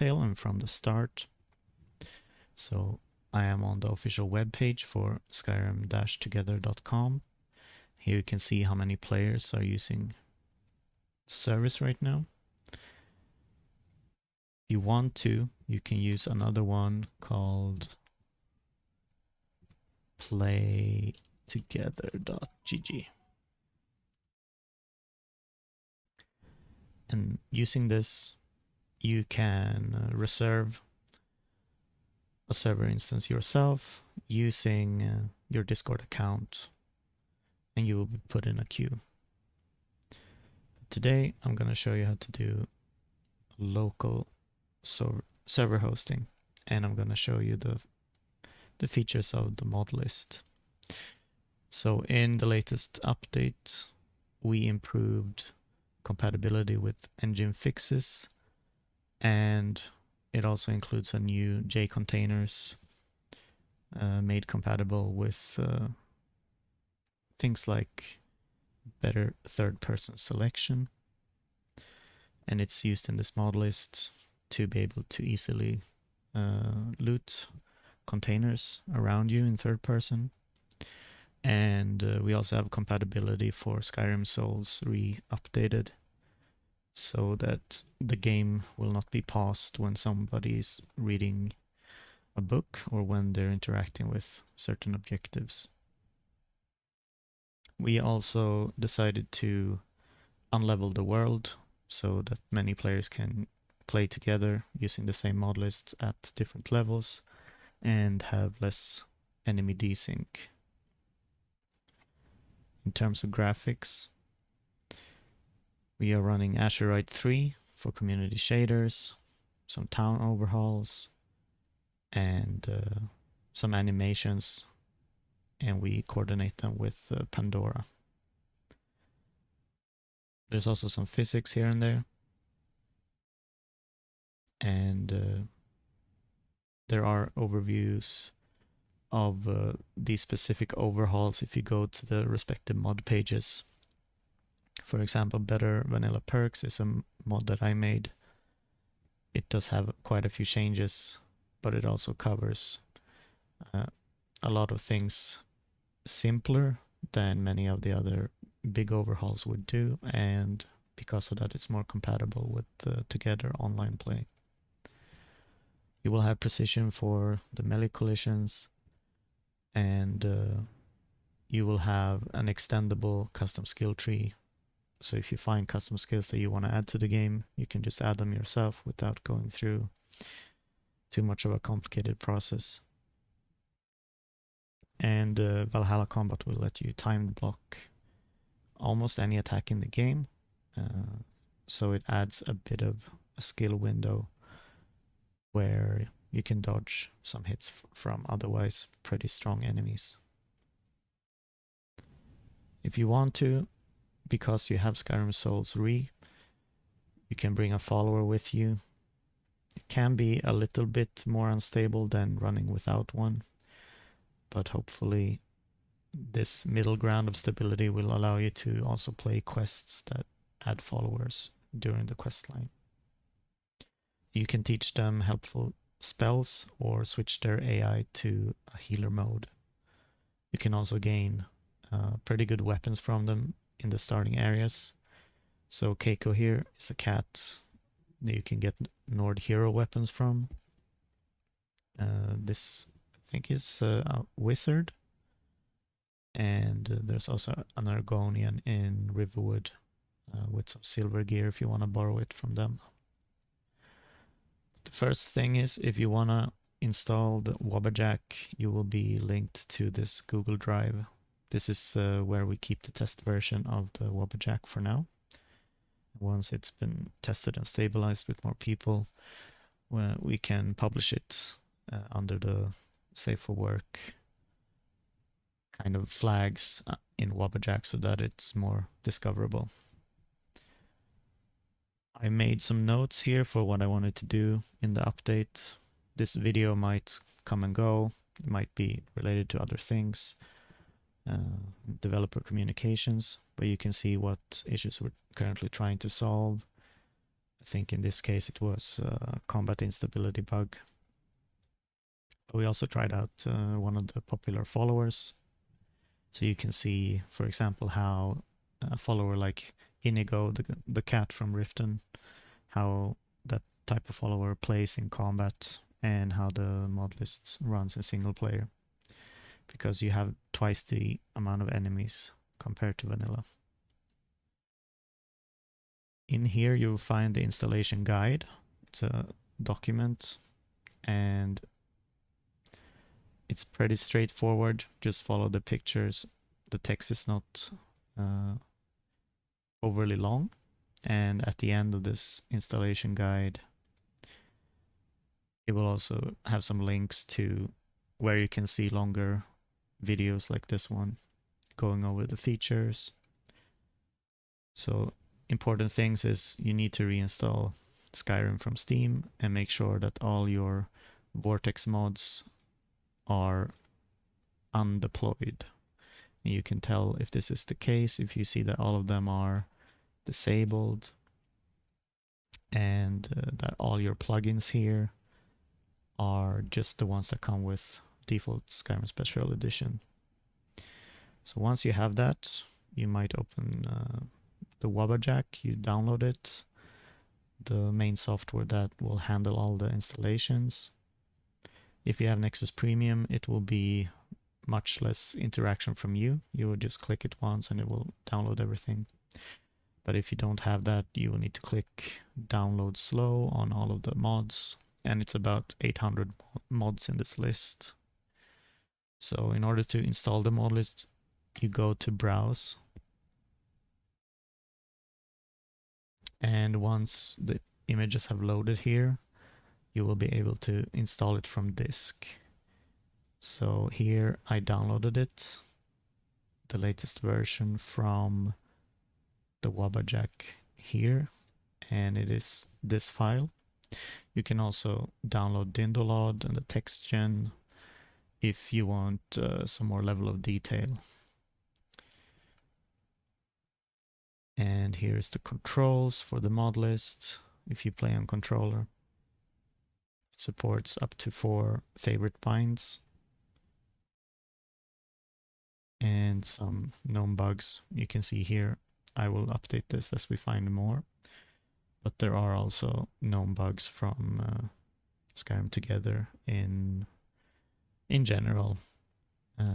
detail and from the start. So I am on the official web page for Skyrim-Together.com. Here you can see how many players are using the service right now. If you want to, you can use another one called playtogether.gg. And using this, you can reserve a server instance yourself using your Discord account, and you will be put in a queue. Today, I'm going to show you how to do local server hosting, and I'm going to show you the features of the mod list. So in the latest update, we improved compatibility with engine fixes, and it also includes a new J containers made compatible with things like better third-person selection, and it's used in this mod list to be able to easily loot containers around you in third person. And we also have compatibility for Skyrim Souls re-updated, so that the game will not be paused when somebody's reading a book or when they're interacting with certain objectives. We also decided to unlevel the world so that many players can play together using the same mod lists at different levels and have less enemy desync. In terms of graphics, we are running Azurite 3 for community shaders, some town overhauls, and some animations, and we coordinate them with Pandora. There's also some physics here and there, and there are overviews of these specific overhauls if you go to the respective mod pages. For example, Better Vanilla Perks is a mod that I made. It does have quite a few changes, but it also covers a lot of things simpler than many of the other big overhauls would do, and because of that it's more compatible with Together online play. You will have precision for the melee collisions, and you will have an extendable custom skill tree. So if you find custom skills that you want to add to the game, you can just add them yourself without going through too much of a complicated process. And Valhalla Combat will let you time block almost any attack in the game, so it adds a bit of a skill window where you can dodge some hits from otherwise pretty strong enemies. If you want to, because you have Skyrim Souls Re, you can bring a follower with you. It can be a little bit more unstable than running without one, but hopefully this middle ground of stability will allow you to also play quests that add followers during the quest line. You can teach them helpful spells or switch their AI to a healer mode. You can also gain pretty good weapons from them in the starting areas. So Keiko here is a cat that you can get Nord hero weapons from. This I think is a wizard, and there's also an Argonian in Riverwood with some silver gear if you want to borrow it from them. The first thing is, if you want to install the Wabbajack, you will be linked to this Google Drive. This is where we keep the test version of the Wabbajack for now. Once it's been tested and stabilized with more people, we can publish it under the safe for work kind of flags in Wabbajack so that it's more discoverable. I made some notes here for what I wanted to do in the update. This video might come and go. It might be related to other things, developer communications, but you can see what issues we're currently trying to solve, I think in this case it was a combat instability bug. We also tried out one of the popular followers. So you can see, for example, how a follower like Inigo, the cat from Riften, how that type of follower plays in combat and how the mod list runs in single player. Because you have twice the amount of enemies compared to vanilla. In here you'll find the installation guide. It's a document and it's pretty straightforward. Just follow the pictures. The text is not overly long. And at the end of this installation guide, it will also have some links to where you can see longer videos like this one, going over the features. So important things is you need to reinstall Skyrim from Steam and make sure that all your Vortex mods are undeployed. And you can tell if this is the case if you see that all of them are disabled and that all your plugins here are just the ones that come with default Skyrim Special Edition. So once you have that, you might open the Wabbajack, you download it, the main software that will handle all the installations. If you have Nexus Premium, it will be much less interaction from you. You will just click it once and it will download everything. But if you don't have that, you will need to click download slow on all of the mods, and it's about 800 mods in this list. So in order to install the mod list, you go to browse, and once the images have loaded here, you will be able to install it from disk. So here I downloaded it, the latest version from the Wabbajack here, and it is this file. You can also download Dindolod and the text gen if you want some more level of detail. And here's the controls for the mod list if you play on controller. It supports up to 4 favorite binds and some known bugs. You can see here, I will update this as we find more. But there are also known bugs from Skyrim Together in general,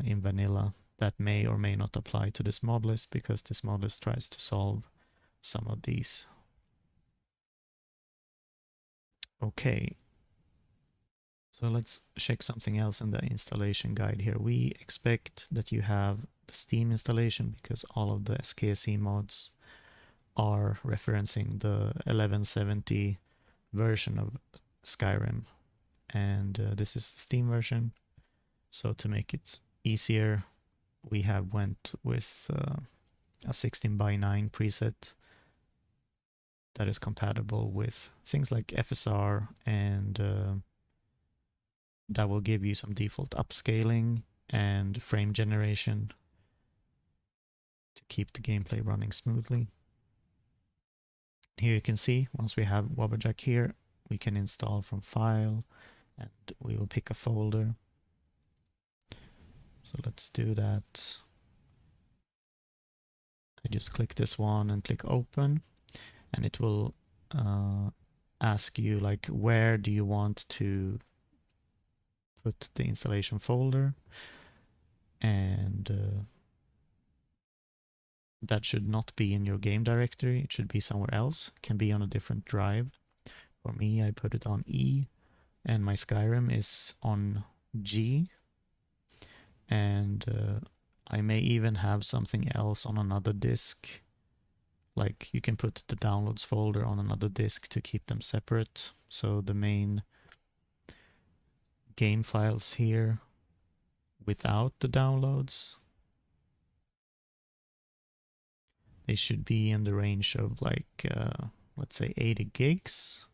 in vanilla, that may or may not apply to this mod list because this mod list tries to solve some of these. Okay, so let's check something else in the installation guide here. We expect that you have the Steam installation because all of the SKSE mods are referencing the 1170 version of Skyrim, and this is the Steam version. So to make it easier, we have went with a 16:9 preset that is compatible with things like FSR, and that will give you some default upscaling and frame generation to keep the gameplay running smoothly. Here you can see, once we have Wabbajack here, we can install from file, and we will pick a folder. So let's do that. I just click this one and click open, and it will ask you like, where do you want to put the installation folder, and that should not be in your game directory. It should be somewhere else. It can be on a different drive. For me, I put it on E, and my Skyrim is on G, and I may even have something else on another disk. Like you can put the downloads folder on another disk to keep them separate. So the main game files here without the downloads, they should be in the range of like, let's say 80 gigs.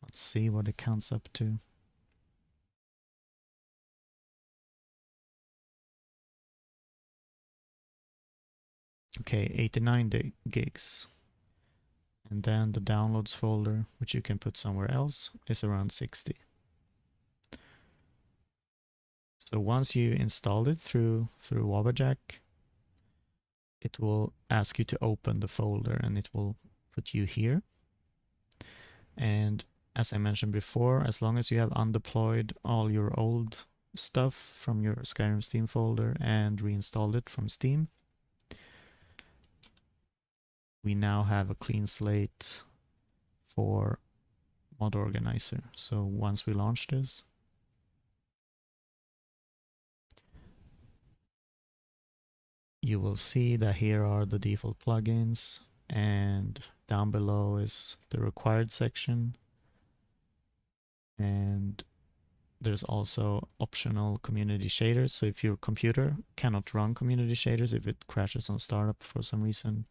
Let's see what it counts up to. Okay, 89 gigs. And then the downloads folder, which you can put somewhere else, is around 60. So once you install it through Wabbajack, it will ask you to open the folder and it will put you here. And as I mentioned before, as long as you have undeployed all your old stuff from your Skyrim Steam folder and reinstalled it from Steam, we now have a clean slate for Mod Organizer. So once we launch this, you will see that here are the default plugins, and down below is the required section, and there's also optional community shaders. So if your computer cannot run community shaders, if it crashes on startup for some reason,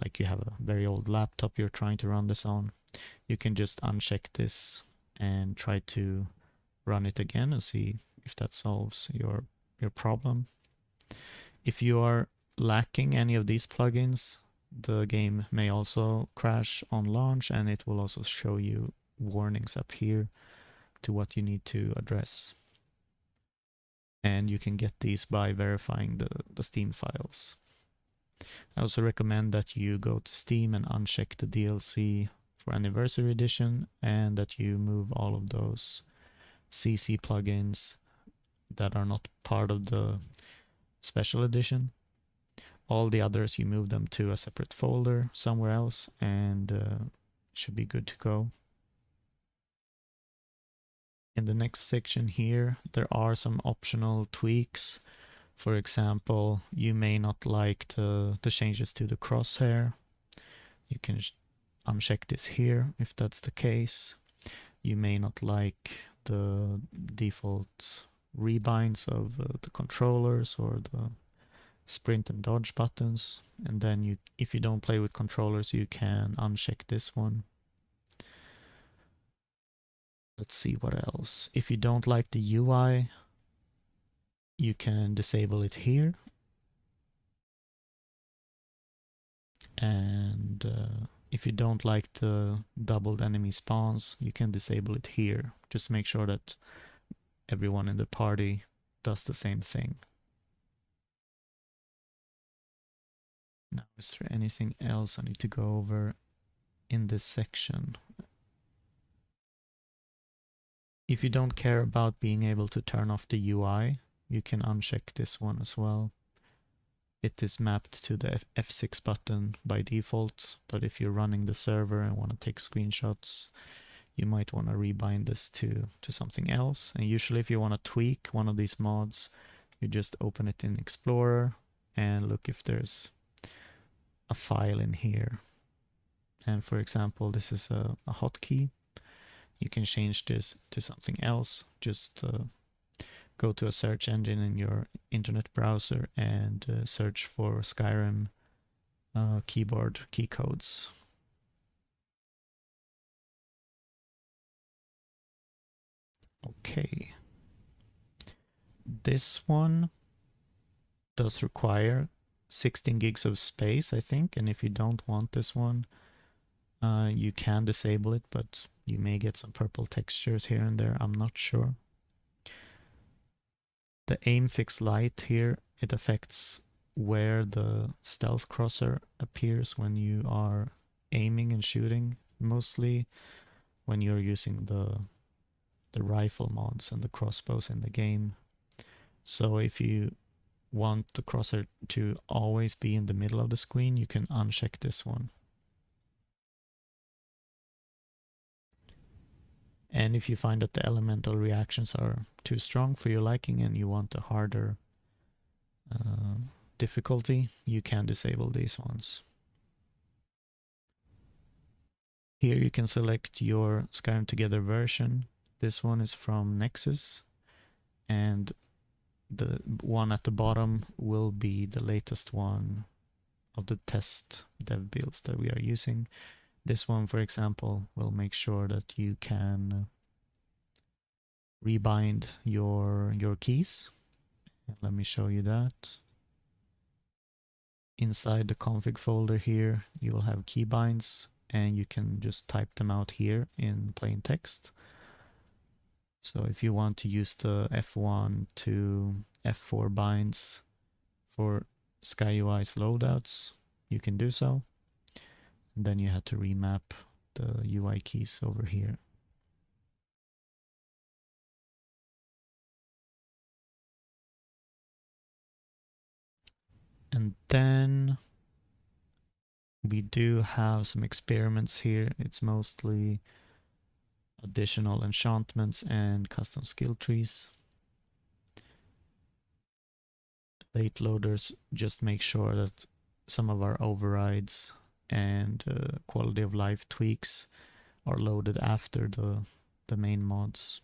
like you have a very old laptop you're trying to run this on, you can just uncheck this and try to run it again and see if that solves your problem. If you are lacking any of these plugins, the game may also crash on launch, and it will also show you warnings up here to what you need to address. And you can get these by verifying the Steam files. I also recommend that you go to Steam and uncheck the DLC for Anniversary Edition, and that you move all of those CC plugins that are not part of the Special Edition. All the others, you move them to a separate folder somewhere else, and should be good to go. In the next section here, there are some optional tweaks. For example, you may not like the changes to the crosshair. You can uncheck this here if that's the case. You may not like the default rebinds of the controllers or the sprint and dodge buttons, and then if you don't play with controllers, you can uncheck this one. Let's see what else. If you don't like the UI, you can disable it here, and if you don't like the doubled enemy spawns, you can disable it here. Just make sure that everyone in the party does the same thing. Now, is there anything else I need to go over in this section? If you don't care about being able to turn off the UI, you can uncheck this one as well. It is mapped to the F6 button by default, but if you're running the server and want to take screenshots, you might want to rebind this to something else. And usually if you want to tweak one of these mods, you just open it in Explorer and look if there's a file in here. And for example, this is a hotkey. You can change this to something else. Just go to a search engine in your internet browser and search for Skyrim keyboard key codes. Okay. This one does require 16 gigs of space, I think, and if you don't want this one, you can disable it, but you may get some purple textures here and there, I'm not sure. The aim fix light here, it affects where the stealth crosser appears when you are aiming and shooting, mostly when you're using the rifle mods and the crossbows in the game. So if you want the crosshair to always be in the middle of the screen, you can uncheck this one. And if you find that the elemental reactions are too strong for your liking and you want a harder difficulty, you can disable these ones. Here you can select your Skyrim Together version. This one is from Nexus, and the one at the bottom will be the latest one of the test dev builds that we are using. This one, for example, will make sure that you can rebind your keys. Let me show you that. Inside the config folder here, you will have keybinds. and you can just type them out here in plain text. So if you want to use the F1 to F4 binds for SkyUI's loadouts, you can do so. And then you have to remap the UI keys over here. And then we do have some experiments here. It's mostly additional enchantments and custom skill trees. Late loaders just make sure that some of our overrides and quality of life tweaks are loaded after the main mods.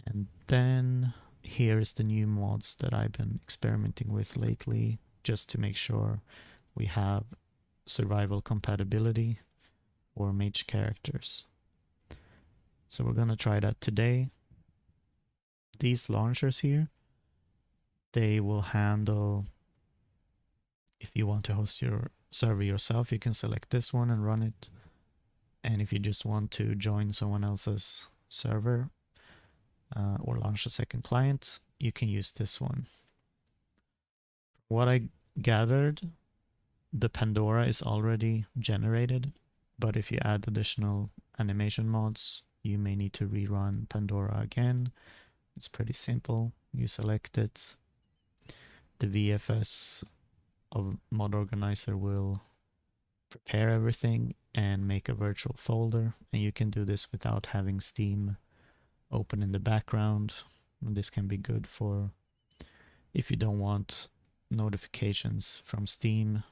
And then here is the new mods that I've been experimenting with lately, just to make sure we have survival compatibility for mage characters. So we're gonna try that today. These launchers here, they will handle, if you want to host your server yourself, you can select this one and run it. And if you just want to join someone else's server or launch a second client, you can use this one. What I gathered, the Pandora is already generated, but if you add additional animation mods, you may need to rerun Pandora again. It's pretty simple. You select it. The VFS of Mod Organizer will prepare everything and make a virtual folder, and you can do this without having Steam open in the background. And this can be good for if you don't want notifications from Steam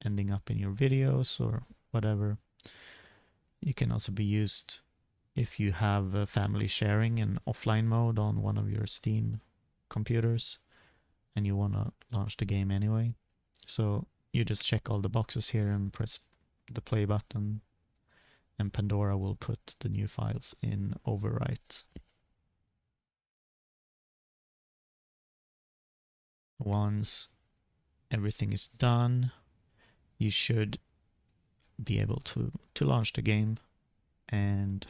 ending up in your videos or whatever. It can also be used if you have family sharing in offline mode on one of your Steam computers and you want to launch the game anyway. So you just check all the boxes here and press the play button, and Pandora will put the new files in overwrite. Once everything is done, you should be able to launch the game. And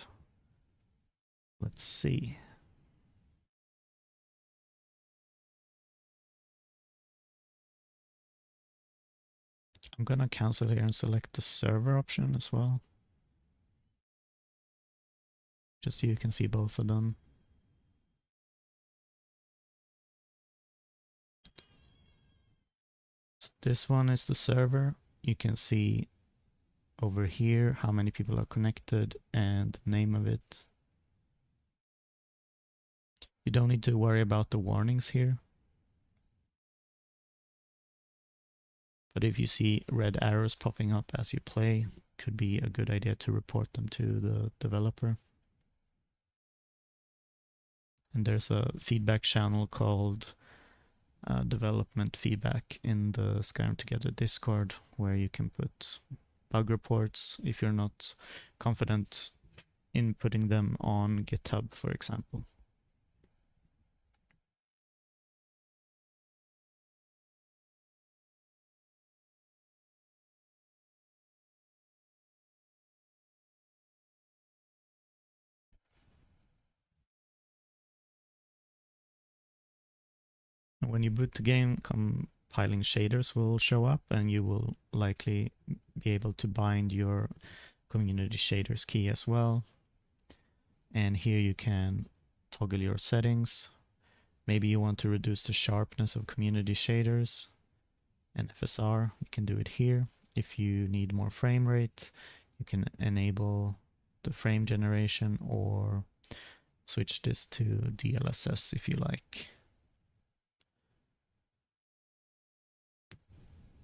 let's see. I'm gonna cancel here and select the server option as well, just so you can see both of them. So this one is the server. You can see over here how many people are connected and the name of it. You don't need to worry about the warnings here. But if you see red arrows popping up as you play, could be a good idea to report them to the developer. And there's a feedback channel called development feedback in the Skyrim Together Discord, where you can put bug reports if you're not confident in putting them on GitHub, for example. When you boot the game, compiling shaders will show up, and you will likely be able to bind your community shaders key as well. And here you can toggle your settings. Maybe you want to reduce the sharpness of community shaders and FSR, you can do it here. If you need more frame rate, you can enable the frame generation or switch this to DLSS if you like.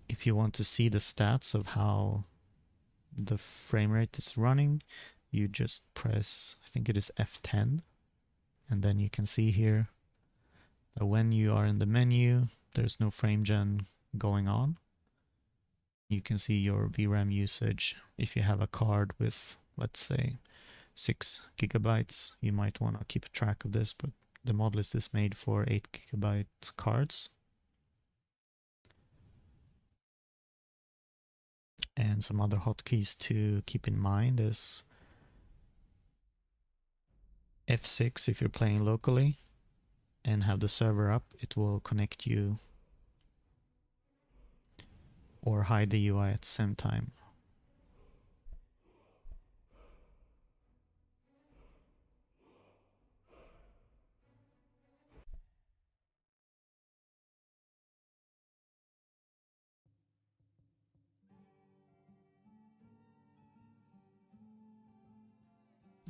If you want to see the stats of how the frame rate is running, you just press, I think it is F10, and then you can see here that when you are in the menu, there's no frame gen going on. You can see your VRAM usage. If you have a card with, let's say, 6 gigabytes, you might want to keep track of this, but the modlist is made for 8 gigabyte cards. And some other hotkeys to keep in mind is F6 if you're playing locally and have the server up, it will connect you or hide the UI at the same time.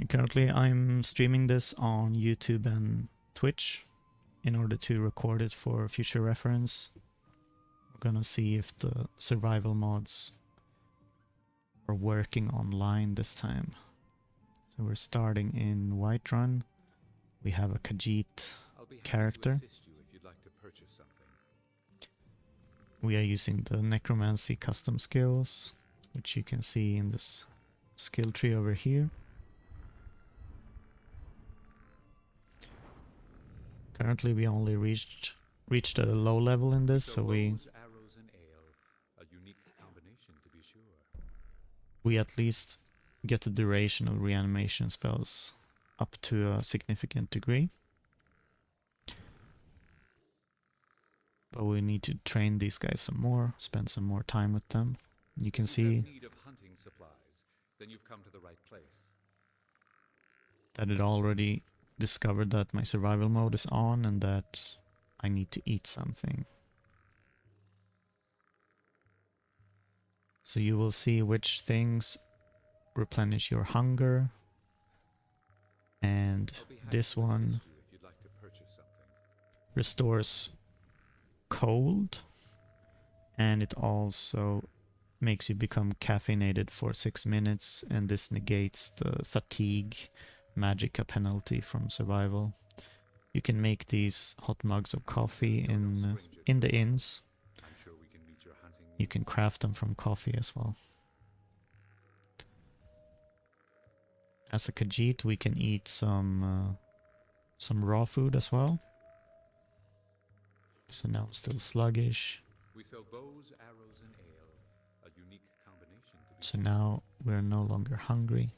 Currently I'm streaming this on YouTube and Twitch in order to record it for future reference. We're gonna see if the survival mods are working online this time. So we're starting in Whiterun. We have a Khajiit character. We are using the Necromancy custom skills, which you can see in this skill tree over here. Currently we only reached a low level in this, so we at least get the duration of reanimation spells up to a significant degree. But we need to train these guys some more, spend some more time with them. You can see that it already discovered that my survival mode is on and that I need to eat something. So you will see which things replenish your hunger, and this one restores cold, and it also makes you become caffeinated for 6 minutes, and this negates the fatigue magicka penalty from survival. You can make these hot mugs of coffee in the inns. You can craft them from coffee as well. As a Khajiit, we can eat some raw food as well. So now I'm still sluggish. So now we're no longer hungry.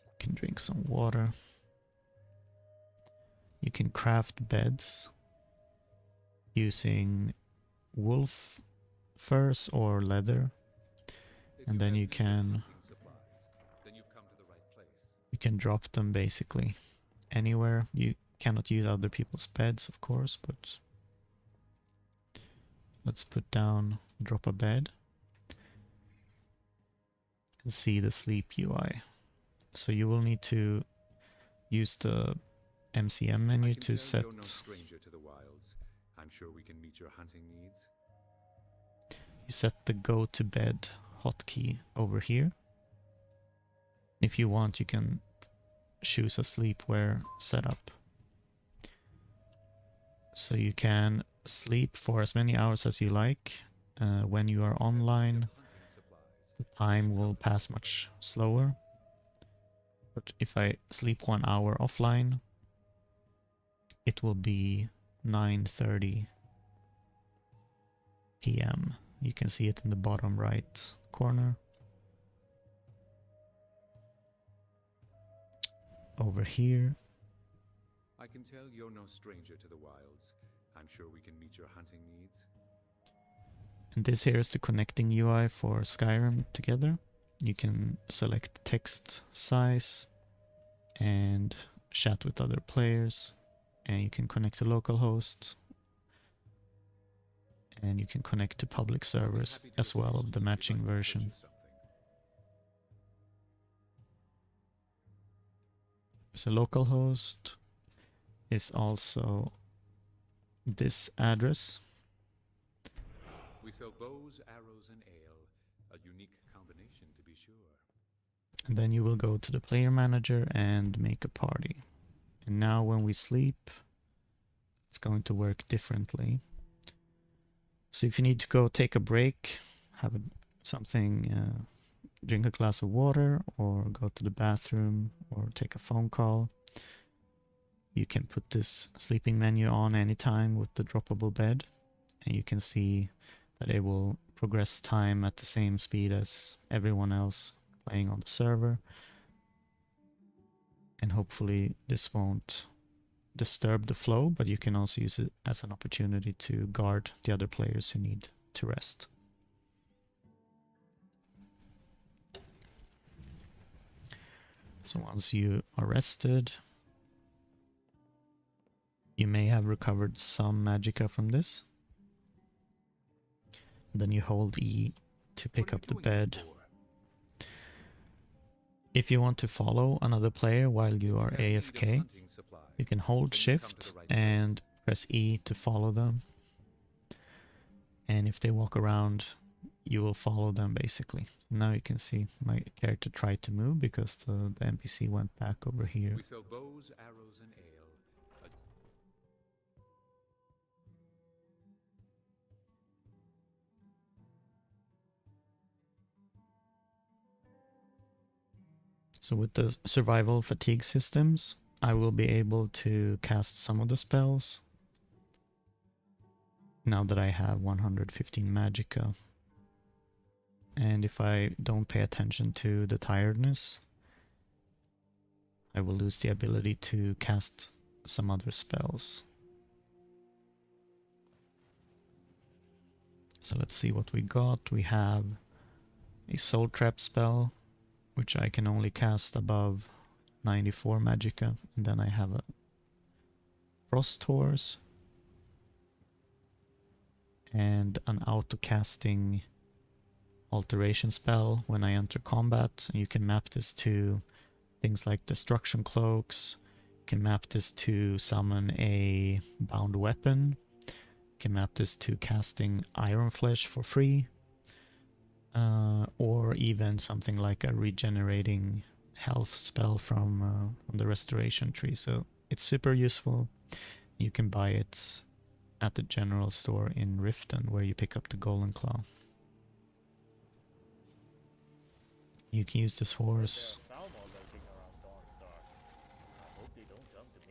You can drink some water. You can craft beds using wolf furs or leather, and then you can drop them basically anywhere. You cannot use other people's beds, of course, but let's drop a bed and see the sleep UI. So you will need to use the MCM menu to set you set the go to bed hotkey over here. If you want, you can choose a sleepwear setup. So you can sleep for as many hours as you like. When you are online, the time will pass much slower. But if I sleep 1 hour offline, it will be 9:30 PM. You can see it in the bottom right corner. Over here. I can tell you're no stranger to the wilds. I'm sure we can meet your hunting needs. And this here is the connecting UI for Skyrim Together. You can select text size and chat with other players, and you can connect to localhost, and you can connect to public servers as well of the matching version. So localhost is also this address. We sell bows, arrows, and ale, a unique combination to be sure. And then you will go to the player manager and make a party. And now when we sleep, it's going to work differently. So if you need to go take a break, have something, drink a glass of water, or go to the bathroom, or take a phone call, you can put this sleeping menu on anytime with the droppable bed, and you can see that it will progress time at the same speed as everyone else playing on the server. And hopefully this won't disturb the flow, but you can also use it as an opportunity to guard the other players who need to rest. So once you are rested, you may have recovered some magicka from this. Then you hold E to pick up the bed. If you want to follow another player while you are AFK, you can hold shift and press E to follow them. And if they walk around, you will follow them basically. Now you can see my character tried to move because the NPC went back over here. We sell bows, arrows, and ale. So with the survival fatigue systems, I will be able to cast some of the spells now that I have 115 magicka. And if I don't pay attention to the tiredness, I will lose the ability to cast some other spells. So let's see what we got. We have a soul trap spell, which I can only cast above 94 magicka, and then I have a frost horse and an auto casting alteration spell when I enter combat. You can map this to things like destruction cloaks. You can map this to summon a bound weapon. You can map this to casting iron flesh for free. Or even something like a regenerating health spell from the restoration tree. So it's super useful. You can buy it at the general store in Riften, where you pick up the Golden Claw. You can use this horse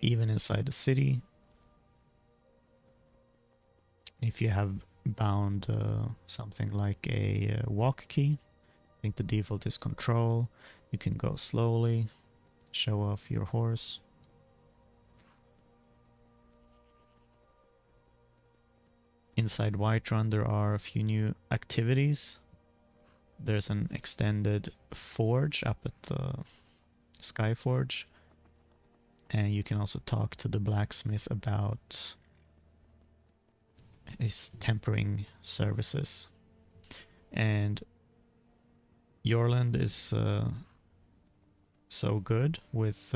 even inside the city. If you have bound something like a walk key, I think the default is control. You can go slowly, show off your horse. Inside Whiterun there are a few new activities. There's an extended forge up at the Skyforge, and you can also talk to the blacksmith about his tempering services. And Yorland is so good with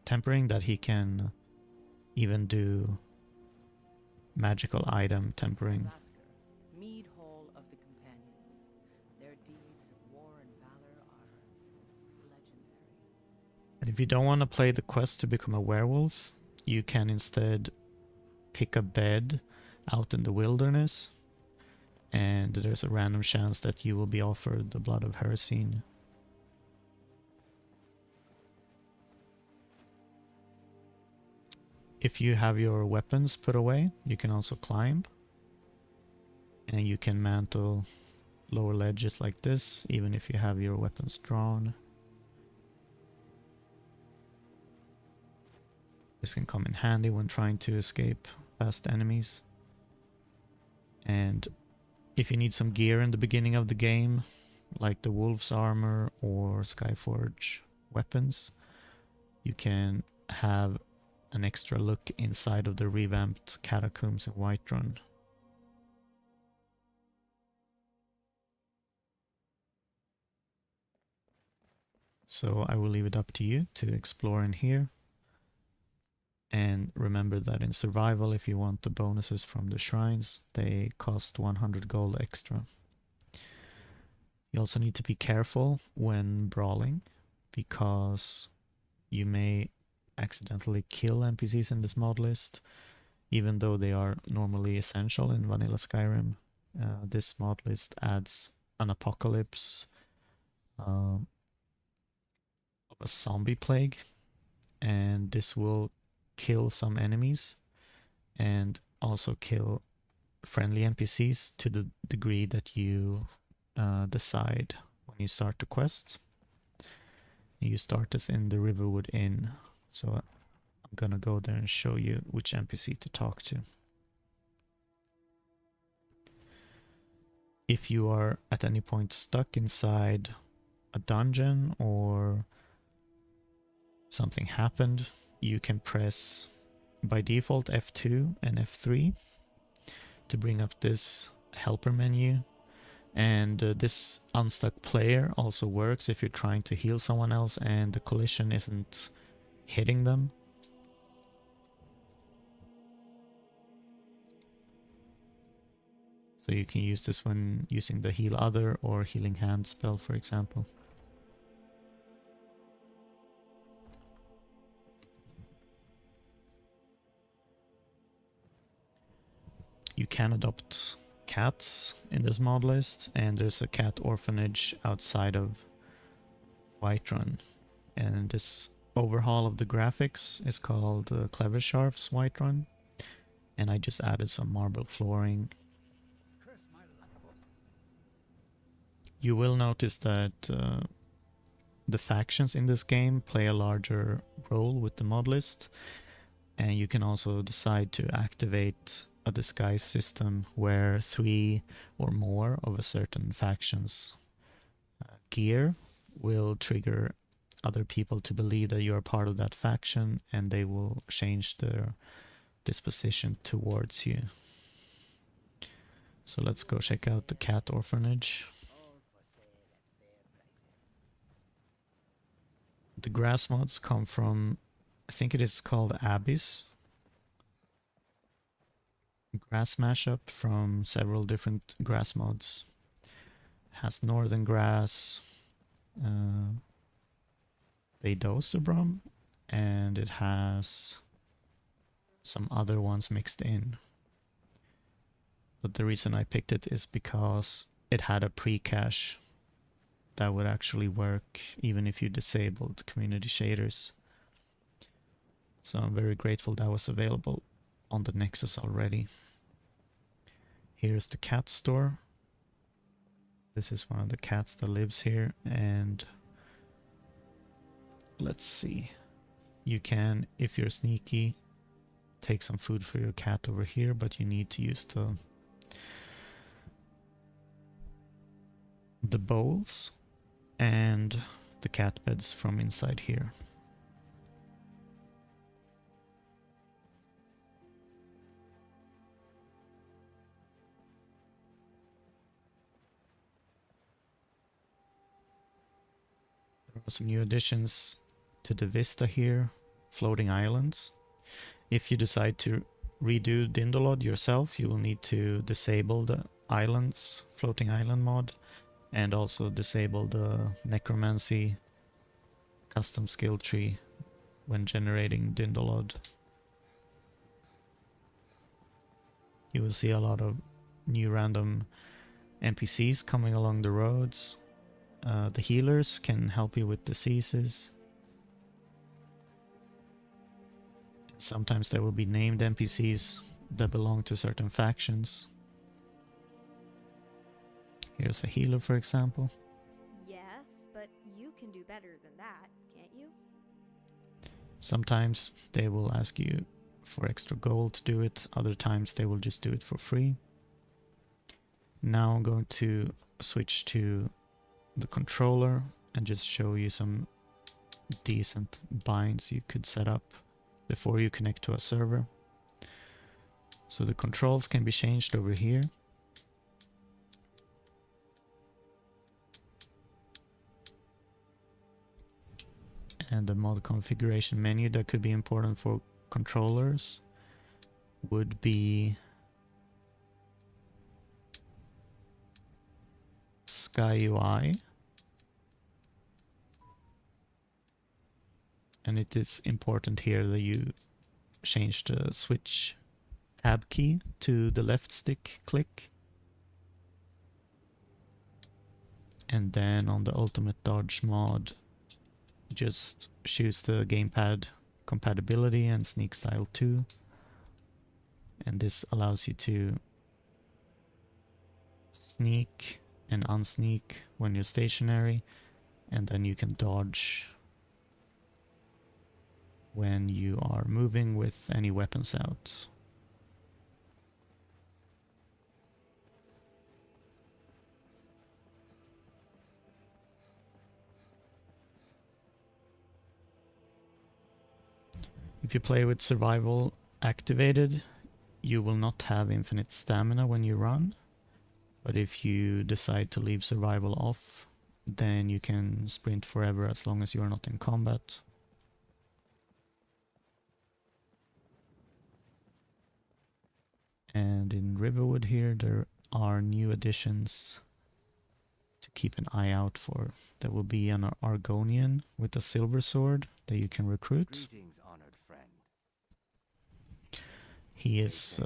tempering that he can even do magical item tempering. Mead Hall of the Companions. Their deeds of war and valor are legendary. And if you don't want to play the quest to become a werewolf, you can instead pick a bed out in the wilderness, and there's a random chance that you will be offered the blood of Hersine. If you have your weapons put away, you can also climb, and you can mantle lower ledges like this, even if you have your weapons drawn. This can come in handy when trying to escape past enemies. And if you need some gear in the beginning of the game, like the wolf's armor or Skyforge weapons, you can have an extra look inside of the revamped catacombs in Whiterun. So I will leave it up to you to explore in here. And remember that in survival, if you want the bonuses from the shrines, they cost 100 gold extra. You also need to be careful when brawling, because you may accidentally kill NPCs in this mod list, even though they are normally essential in vanilla Skyrim. This mod list adds an apocalypse of a zombie plague, and this will kill some enemies and also kill friendly NPCs to the degree that you decide when you start the quest. You start this in the Riverwood Inn, so I'm gonna go there and show you which NPC to talk to. If you are at any point stuck inside a dungeon or something happened, you can press by default F2 and F3 to bring up this helper menu. And this Unstuck player also works if you're trying to heal someone else and the collision isn't hitting them. So you can use this when using the heal other or healing hand spell, for example. You can adopt cats in this mod list, and there's a cat orphanage outside of Whiterun. And this overhaul of the graphics is called Clever Sharf's Whiterun. And I just added some marble flooring. You will notice that the factions in this game play a larger role with the mod list, and you can also decide to activate a disguise system where 3 or more of a certain faction's gear will trigger other people to believe that you're part of that faction, and they will change their disposition towards you. So let's go check out the cat orphanage. The grass mods come from, I think it is called Abyss. Grass mashup from several different grass mods. Has northern grass, Vadosebrum, and it has some other ones mixed in. But the reason I picked it is because it had a pre-cache that would actually work even if you disabled community shaders. So I'm very grateful that was available on the Nexus already. Here's the cat store. This is one of the cats that lives here, and let's see. You can, if you're sneaky, take some food for your cat over here, but you need to use the bowls and the cat beds from inside here. There are some new additions to the vista here, floating islands. If you decide to redo Dindolod yourself, you will need to disable the islands, floating island mod, and also disable the Necromancy custom skill tree when generating Dindolod. You will see a lot of new random NPCs coming along the roads. The healers can help you with diseases. Sometimes there will be named NPCs that belong to certain factions. Here's a healer, for example. Yes, but you can do better than that, can't you? Sometimes they will ask you for extra gold to do it, other times they will just do it for free. Now I'm going to switch to the controller and just show you some decent binds you could set up before you connect to a server. So the controls can be changed over here. And the mod configuration menu that could be important for controllers would be Sky UI. And it is important here that you change the switch tab key to the left stick click. And then on the ultimate dodge mod, just choose the gamepad compatibility and sneak style 2. And this allows you to sneak and unsneak when you're stationary, and then you can dodge when you are moving with any weapons out. If you play with survival activated, you will not have infinite stamina when you run, but if you decide to leave survival off, then you can sprint forever as long as you are not in combat. And in Riverwood here, there are new additions to keep an eye out for. There will be an Argonian with a silver sword that you can recruit. Greetings, honored friend. He is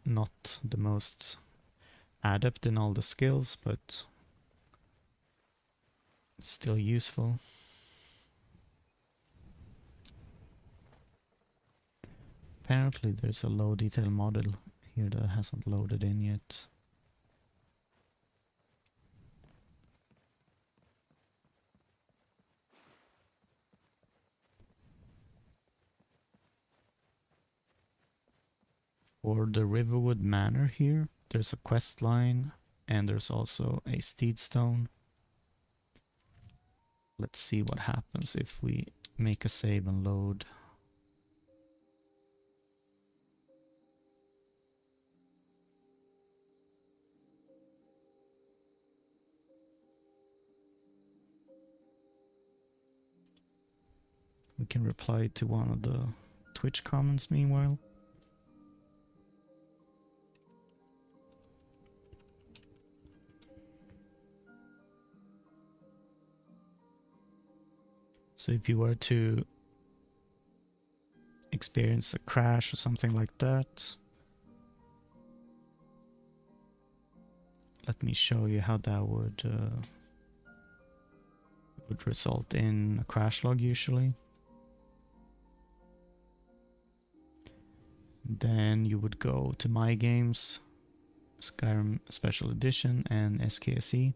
not the most adept in all the skills, but still useful. Apparently there's a low detail model here that hasn't loaded in yet. For the Riverwood Manor here, there's a quest line and there's also a steed stone. Let's see what happens if we make a save and load. We can reply to one of the Twitch comments meanwhile. So if you were to experience a crash or something like that, let me show you how that would result in a crash log usually. Then you would go to My Games, Skyrim Special Edition, and SKSE.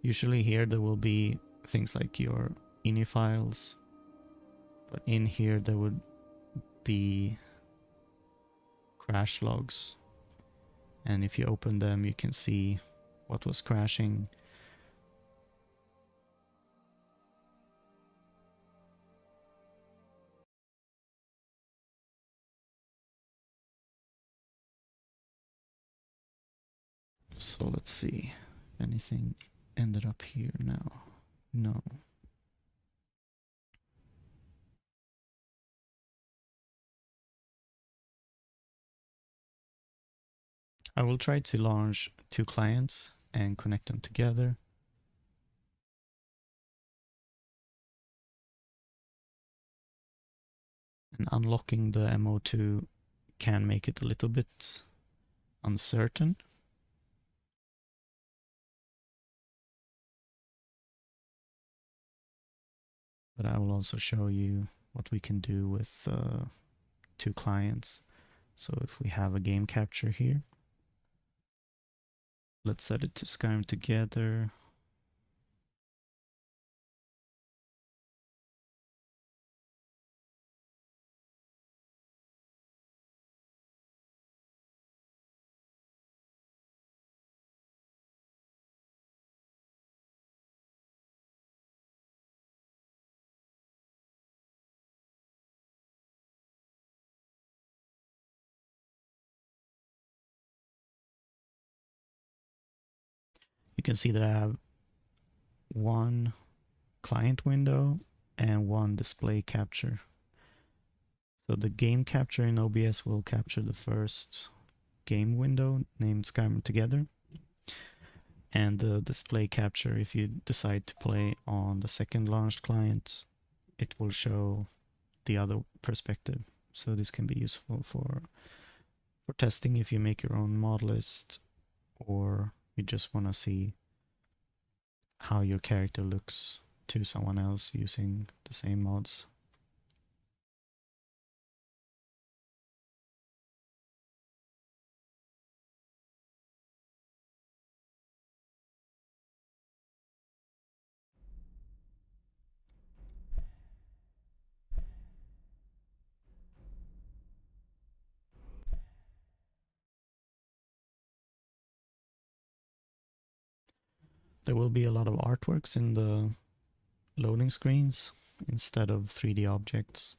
Usually here there will be things like your ini files, but in here there would be crash logs, and if you open them you can see what was crashing. So let's see if anything ended up here now. No. I will try to launch 2 clients and connect them together. And unlocking the MO2 can make it a little bit uncertain. But I will also show you what we can do with 2 clients. So if we have a game capture here, let's set it to Skyrim Together. You can see that I have 1 client window and 1 display capture. So the game capture in OBS will capture the first game window named Skyrim Together, and the display capture, if you decide to play on the second launched client, it will show the other perspective. So this can be useful for testing if you make your own mod list, or you just want to see how your character looks to someone else using the same mods. there will be a lot of artworks in the loading screens instead of 3D objects.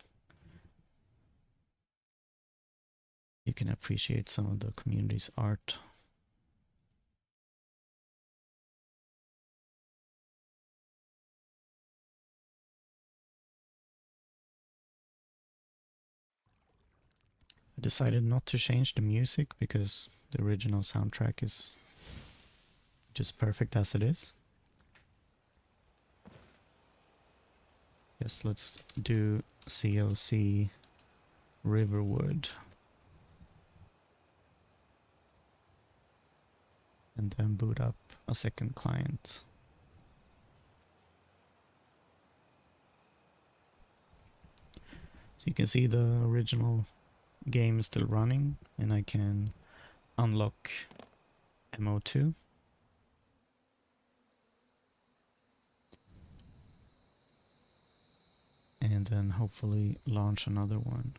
You can appreciate some of the community's art. I decided not to change the music because the original soundtrack is just perfect as it is. Yes, let's do COC Riverwood. And then boot up a second client. So you can see the original game is still running, and I can unlock MO2. And then hopefully launch another one.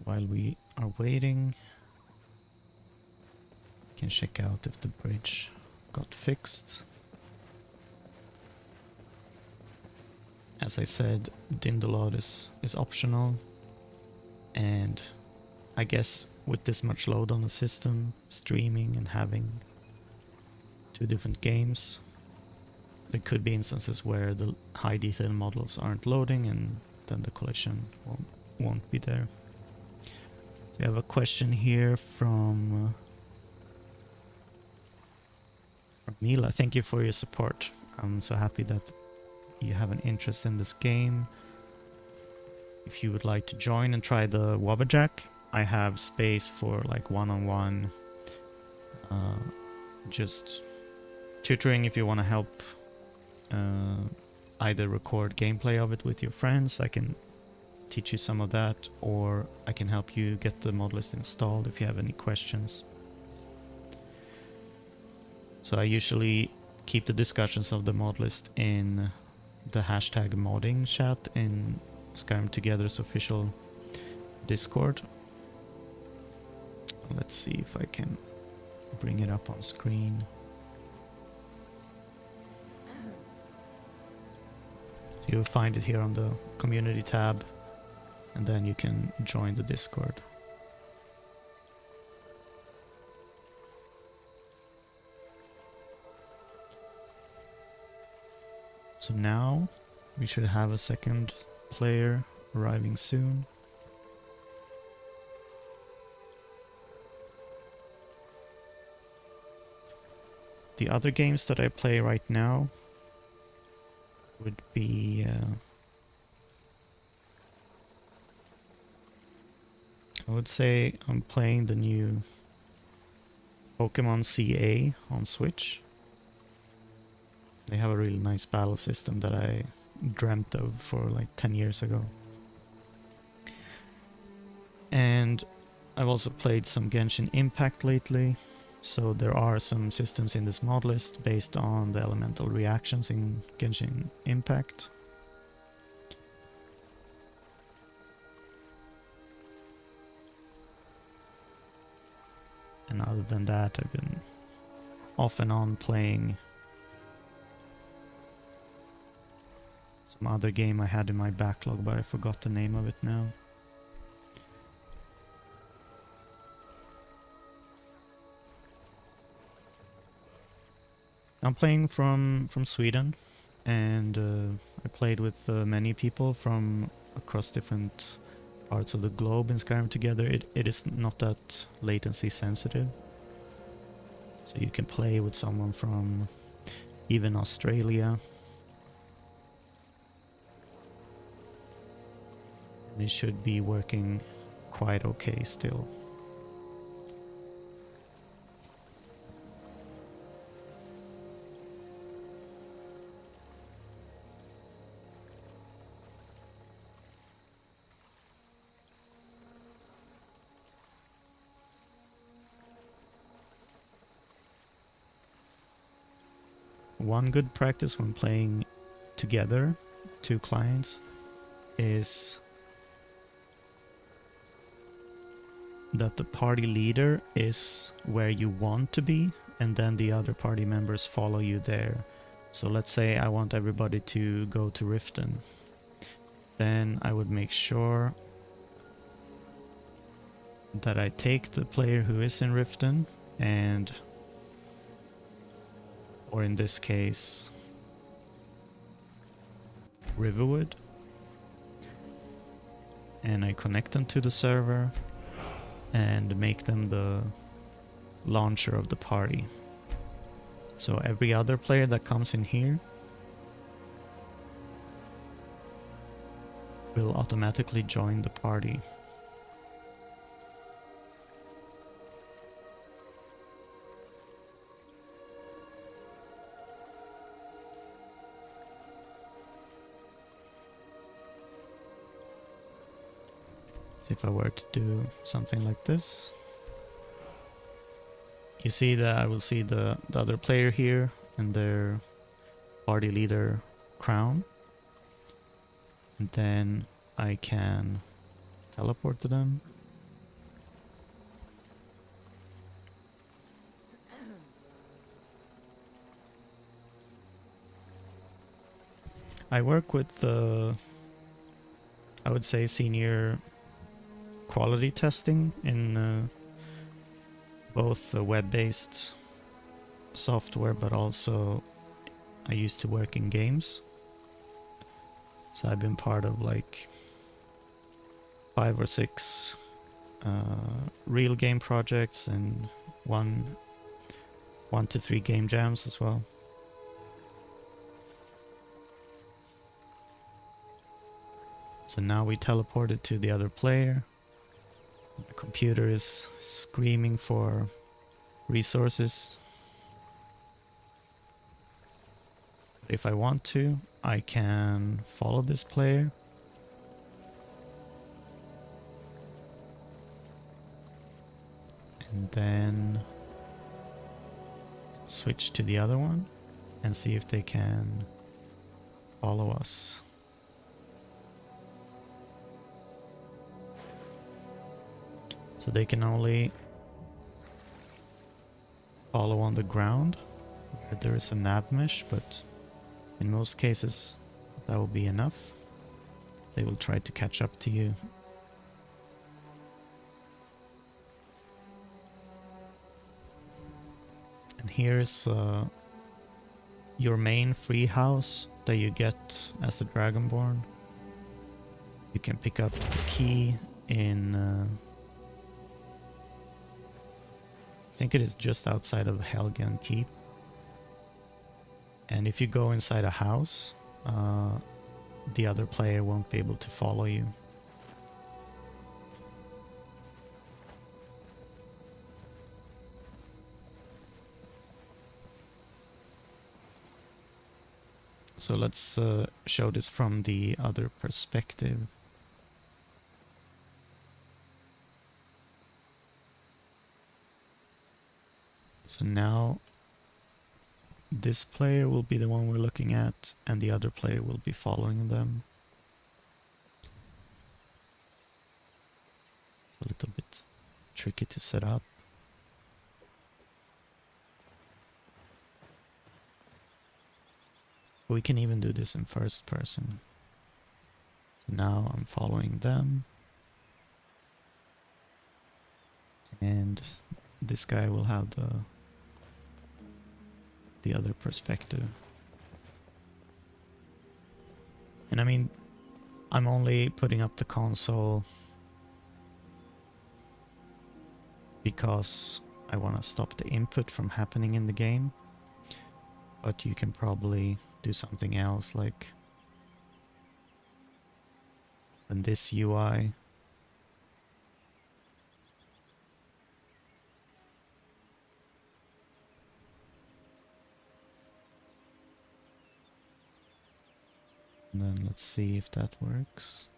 While we are waiting, we can check out if the bridge got fixed. As I said, Dindalot is optional, and I guess with this much load on the system, streaming and having 2 different games, there could be instances where the high detail models aren't loading and then the collision won't be there. So we have a question here from Mila. Thank you for your support. I'm so happy that you have an interest in this game. If you would like to join and try the Wabbajack, I have space for like one-on-one just tutoring if you want to help either record gameplay of it with your friends. I can teach you some of that, or I can help you get the modlist installed if you have any questions. So I usually keep the discussions of the modlist in the hashtag modding chat in Skyrim Together's official Discord. Let's see if I can bring it up on screen. So you'll find it here on the community tab, and then you can join the Discord. So now we should have a second player arriving soon. The other games that I play right now would be I would say I'm playing the new Pokemon CA on Switch. They have a really nice battle system that I dreamt of for like 10 years ago. And I've also played some Genshin Impact lately, so there are some systems in this mod list based on the elemental reactions in Genshin Impact. And other than that, I've been off and on playing some other game I had in my backlog, but I forgot the name of it now. I'm playing from Sweden, and I played with many people from across different parts of the globe in Skyrim Together. It is not that latency sensitive, so you can play with someone from even Australia. And it should be working quite okay still. one good practice when playing together, 2 clients, is that the party leader is where you want to be, and then the other party members follow you there. So let's say I want everybody to go to Riften. Then I would make sure that I take the player who is in Riften and, or in this case, Riverwood, and I connect them to the server and make them the launcher of the party. So every other player that comes in here will automatically join the party. So if I were to do something like this, you see that I will see the other player here and their party leader crown. And then I can teleport to them. I work with I would say senior quality testing in both web-based software, but also I used to work in games. So I've been part of like 5 or 6 real game projects and 1 to 3 game jams as well. So now we teleported to the other player. The computer is screaming for resources. If I want to, I can follow this player. And then switch to the other one and see if they can follow us. So they can only follow on the ground where there is a nav mesh, but in most cases that will be enough. They will try to catch up to you. And here's your main free house that you get as the Dragonborn. You can pick up the key in I think it is just outside of Helgen Keep. And if you go inside a house, the other player won't be able to follow you. So let's show this from the other perspective. So now this player will be the one we're looking at, and the other player will be following them. It's a little bit tricky to set up. We can even do this in first person. So now I'm following them. And this guy will have the other perspective. And I mean, I'm only putting up the console because I want to stop the input from happening in the game. But you can probably do something else, like in this UI. And then let's see if that works.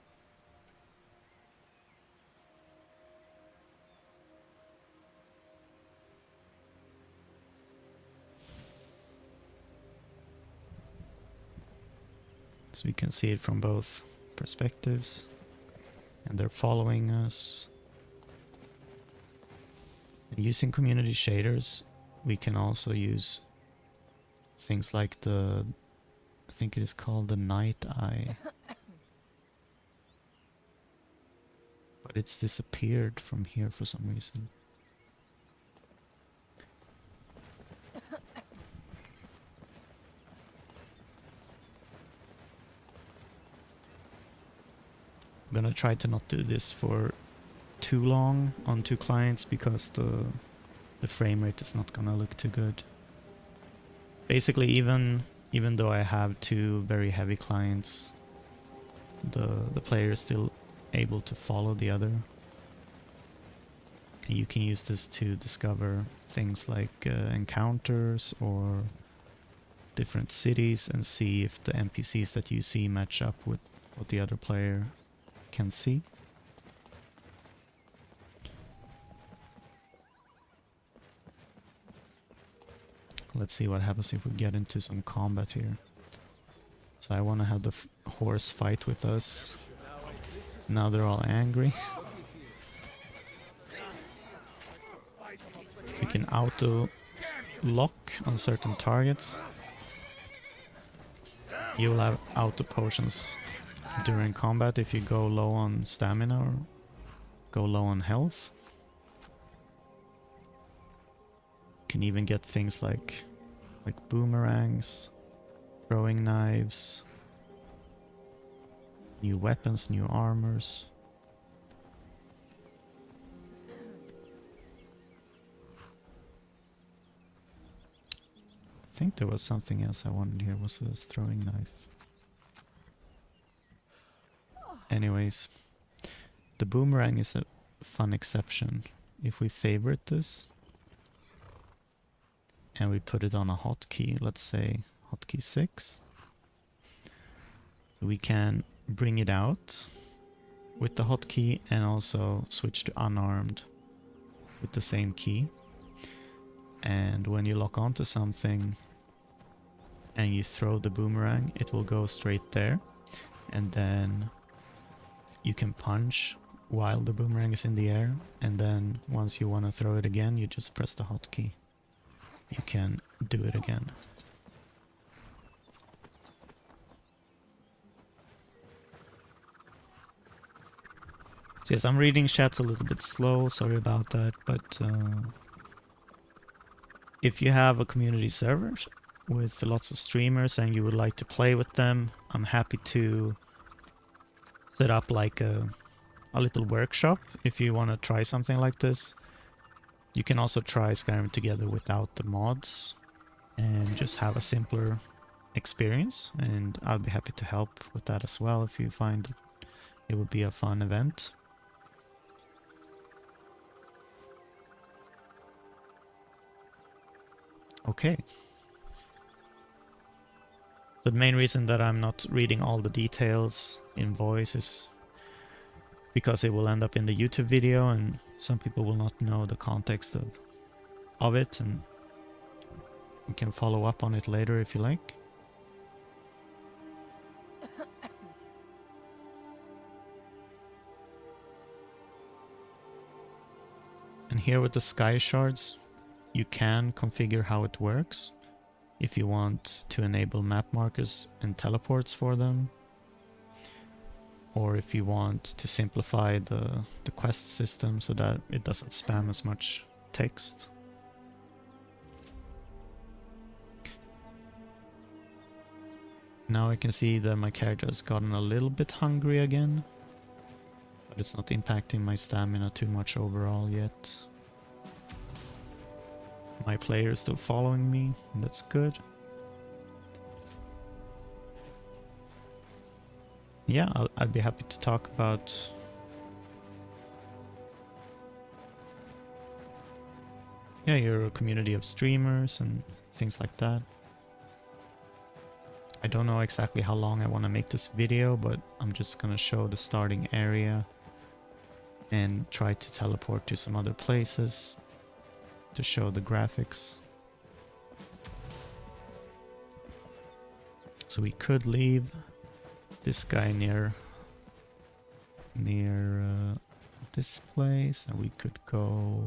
So we can see it from both perspectives. And they're following us. And using community shaders, we can also use things like I think it is called the night eye. But it's disappeared from here for some reason. I'm gonna try to not do this for too long on 2 clients because the frame rate is not gonna look too good. Basically, even though I have 2 very heavy clients, the player is still able to follow the other. And you can use this to discover things like encounters or different cities and see if the NPCs that you see match up with what the other player can see. Let's see what happens if we get into some combat here. So I want to have the horse fight with us. Now they're all angry. So we can auto lock on certain targets. You will have auto potions during combat if you go low on stamina or go low on health. You can even get things like boomerangs, throwing knives, new weapons, new armors. I think there was something else I wanted here. Was this throwing knife? Anyways, the boomerang is a fun exception. If we favorite this and we put it on a hotkey, let's say hotkey 6, so we can bring it out with the hotkey and also switch to unarmed with the same key. And when you lock onto something and you throw the boomerang, it will go straight there, and then you can punch while the boomerang is in the air, and then once you want to throw it again, you just press the hotkey. You can do it again. So yes, I'm reading chats a little bit slow, sorry about that, but if you have a community server with lots of streamers and you would like to play with them, I'm happy to set up like a little workshop if you want to try something like this. You can also try Skyrim Together without the mods and just have a simpler experience, and I'll be happy to help with that as well if you find it would be a fun event. Okay. So the main reason that I'm not reading all the details in voice is because it will end up in the YouTube video and some people will not know the context of it, and we can follow up on it later if you like. And here with the sky shards, you can configure how it works if you want to enable map markers and teleports for them, or if you want to simplify the quest system so that it doesn't spam as much text. Now I can see that my character has gotten a little bit hungry again, but it's not impacting my stamina too much overall yet. My player is still following me, and that's good. Yeah, I'd be happy to talk about your community of streamers and things like that. I don't know exactly how long I want to make this video, but I'm just gonna show the starting area and try to teleport to some other places to show the graphics. So we could leave this guy near this place, and we could go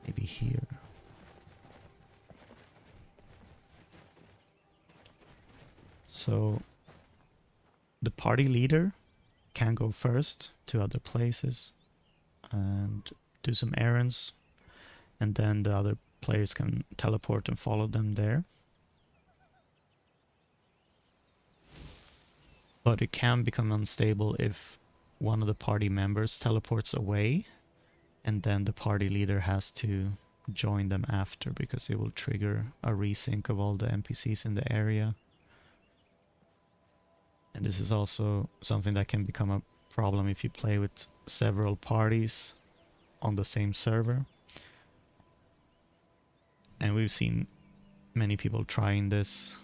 maybe here. So the party leader can go first to other places and do some errands, and then the other players can teleport and follow them there. But it can become unstable if one of the party members teleports away, and then the party leader has to join them after, because it will trigger a resync of all the NPCs in the area. And this is also something that can become a problem if you play with several parties on the same server. And we've seen many people trying this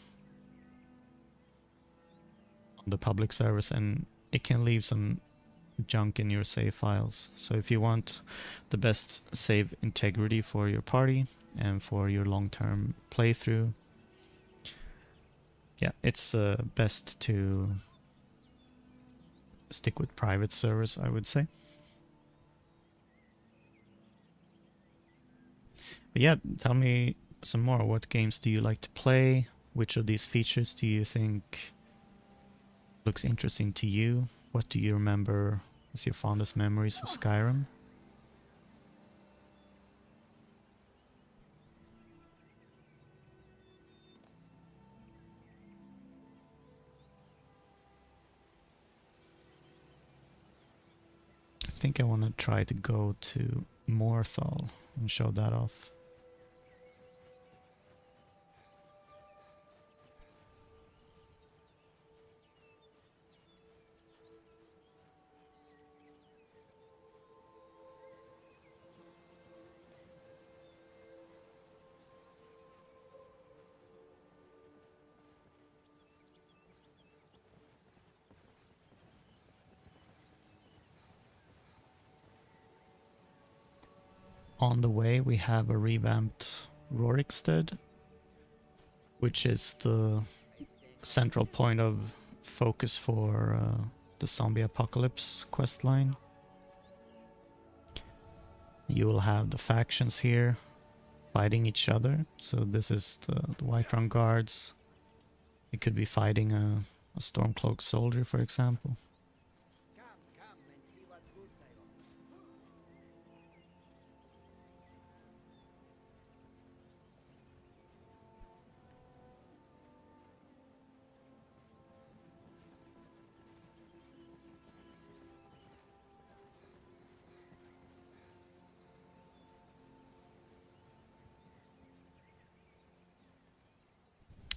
on the public servers, and it can leave some junk in your save files. So if you want the best save integrity for your party and for your long-term playthrough, yeah, it's best to stick with private servers, I would say. But yeah, tell me some more. What games do you like to play? Which of these features do you think looks interesting to you? What do you remember as your fondest memories of Skyrim? I think I want to try to go to Morthal and show that off. On the way we have a revamped Rorikstead, which is the central point of focus for the zombie apocalypse questline. You will have the factions here fighting each other. So this is the Whiterun Guards. It could be fighting a Stormcloak soldier, for example.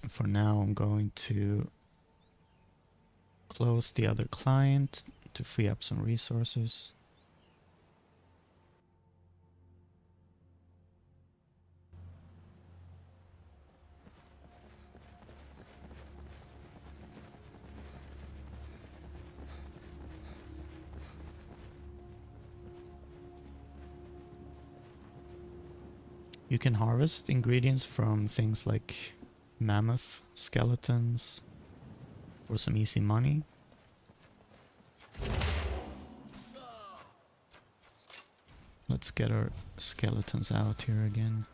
For now, I'm going to close the other client to free up some resources. You can harvest ingredients from things like mammoth skeletons for some easy money. Let's get our skeletons out here again.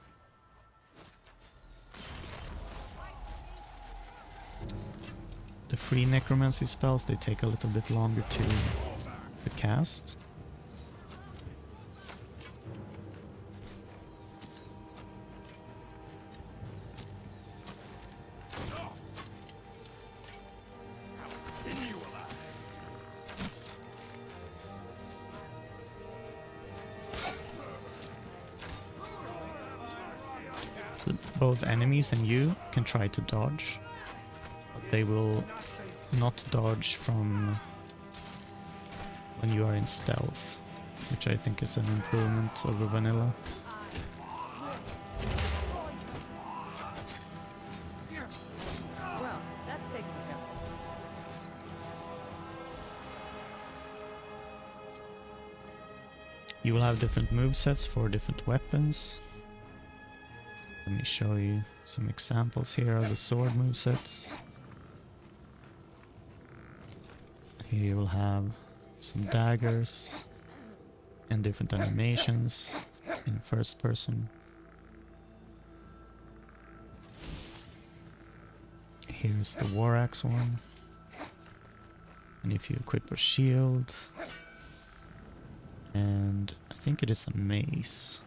The free necromancy spells, they take a little bit longer to cast. So both enemies and you can try to dodge, but they will not dodge from when you are in stealth, which I think is an improvement over vanilla. Well, that's taken care of. You will have different movesets for different weapons. Let me show you some examples here of the sword movesets. Here you will have some daggers and different animations in first person. Here's the war axe one. And if you equip a shield, and I think it is a mace,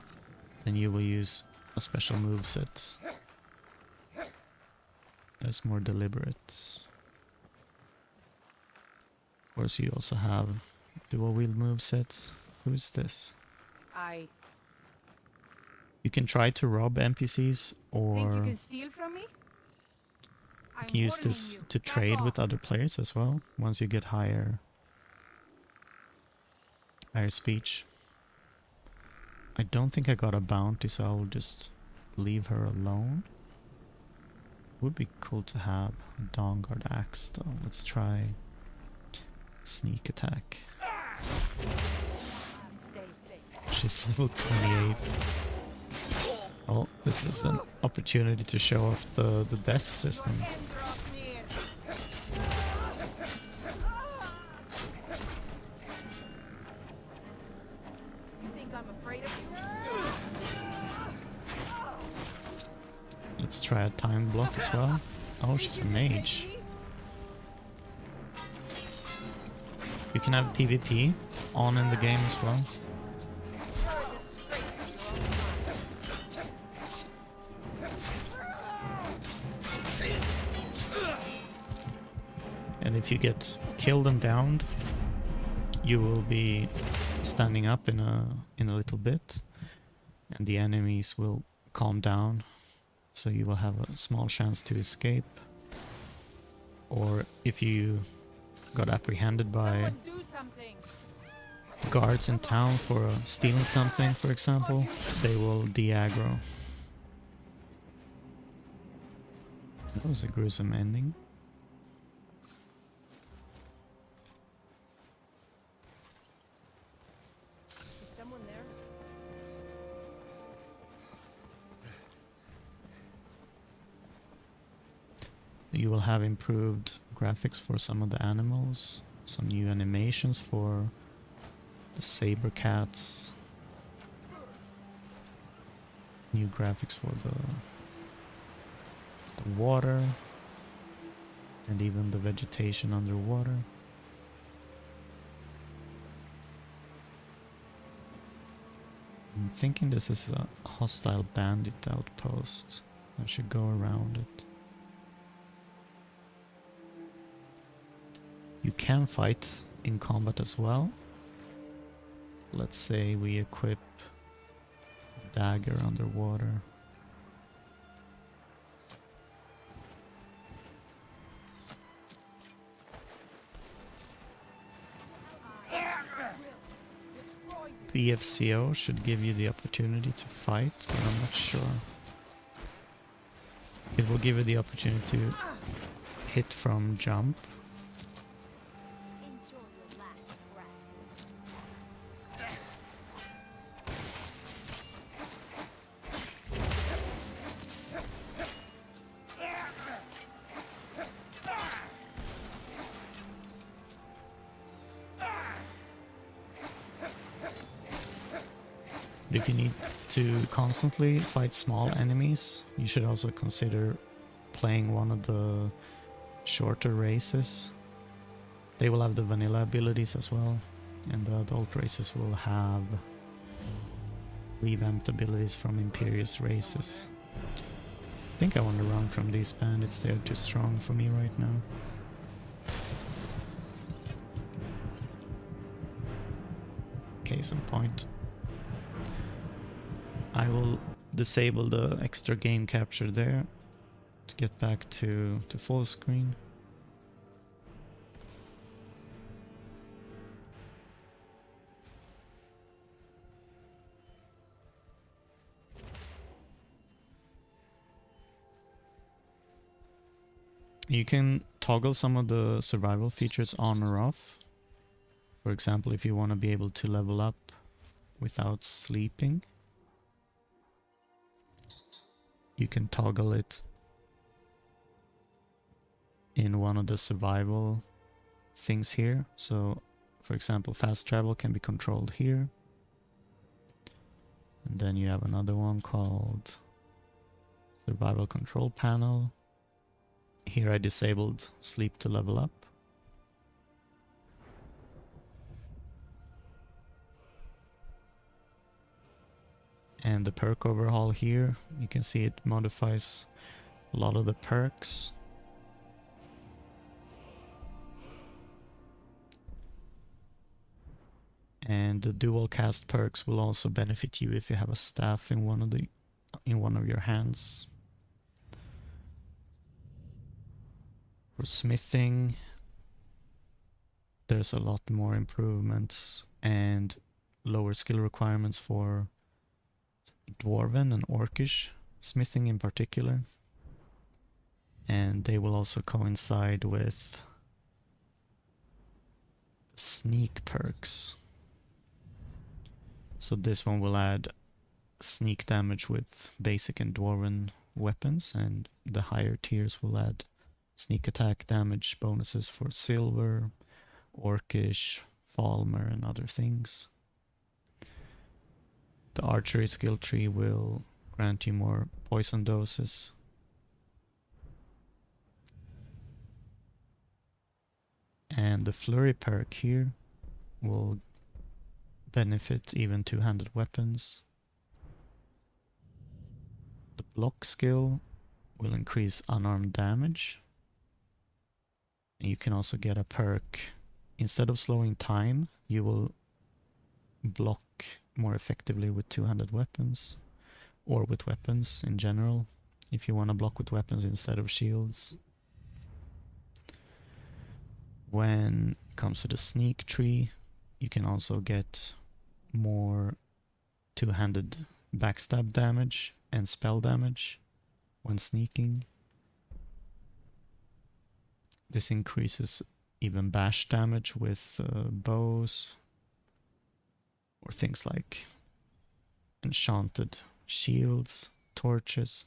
then you will use a special moveset that's more deliberate. Of course, you also have dual wield movesets. Who is this? You can try to rob NPCs, or Think you can steal from me? you can use this to trade with other players as well, once you get higher speech. I don't think I got a bounty, so I'll just leave her alone. Would be cool to have a Dawnguard axe though. Let's try sneak attack. She's level 28. Oh, this is an opportunity to show off the death system. You think I'm afraid of you? Let's try a time block as well. Oh, she's a mage. You can have PvP on in the game as well. And if you get killed and downed, you will be standing up in a little bit, and the enemies will calm down, so you will have a small chance to escape. Or if you got apprehended by guards in town for stealing something, for example, they will de-aggro. That was a gruesome ending. Is someone there? You will have improved graphics for some of the animals, some new animations for the saber cats, new graphics for the water, and even the vegetation underwater. I'm thinking this is a hostile bandit outpost. I should go around it. You can fight in combat as well. Let's say we equip a dagger underwater. BFCO should give you the opportunity to fight, but I'm not sure. It will give you the opportunity to hit from jump. Enjoy your last breath. But if you need to constantly fight small enemies, you should also consider playing one of the shorter races. They will have the vanilla abilities as well, and the adult races will have revamped abilities from Imperious races. I think I want to run from these bandits, they are too strong for me right now. Case in point. I will disable the extra game capture there to get back to full screen. You can toggle some of the survival features on or off. For example, if you want to be able to level up without sleeping. You can toggle it in one of the survival things here. So, for example, fast travel can be controlled here. And then you have another one called Survival Control Panel. Here I disabled sleep to level up. And the perk overhaul here, you can see it modifies a lot of the perks. And the dual cast perks will also benefit you if you have a staff in one of your hands. For smithing, there's a lot more improvements and lower skill requirements for dwarven and orcish smithing in particular. And they will also coincide with the sneak perks. So this one will add sneak damage with basic and dwarven weapons, and the higher tiers will add sneak attack damage bonuses for silver, orcish, falmer, and other things. The archery skill tree will grant you more poison doses. And the flurry perk here will benefit even two-handed weapons. The block skill will increase unarmed damage. And you can also get a perk. Instead of slowing time, you will block more effectively with two-handed weapons, or with weapons in general, if you want to block with weapons instead of shields. When it comes to the sneak tree, you can also get more two-handed backstab damage and spell damage when sneaking. This increases even bash damage with bows, or things like enchanted shields, torches.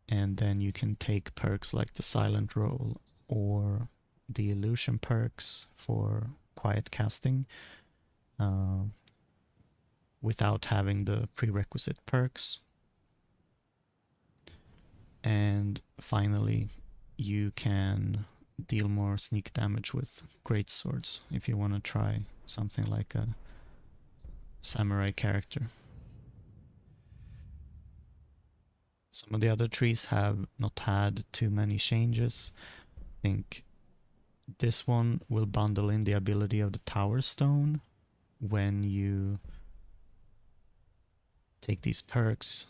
And then you can take perks like the silent roll or the illusion perks for quiet casting without having the prerequisite perks. And finally, you can deal more sneak damage with great swords if you want to try something like a samurai character. Some of the other trees have not had too many changes. I think this one will bundle in the ability of the Tower Stone when you take these perks.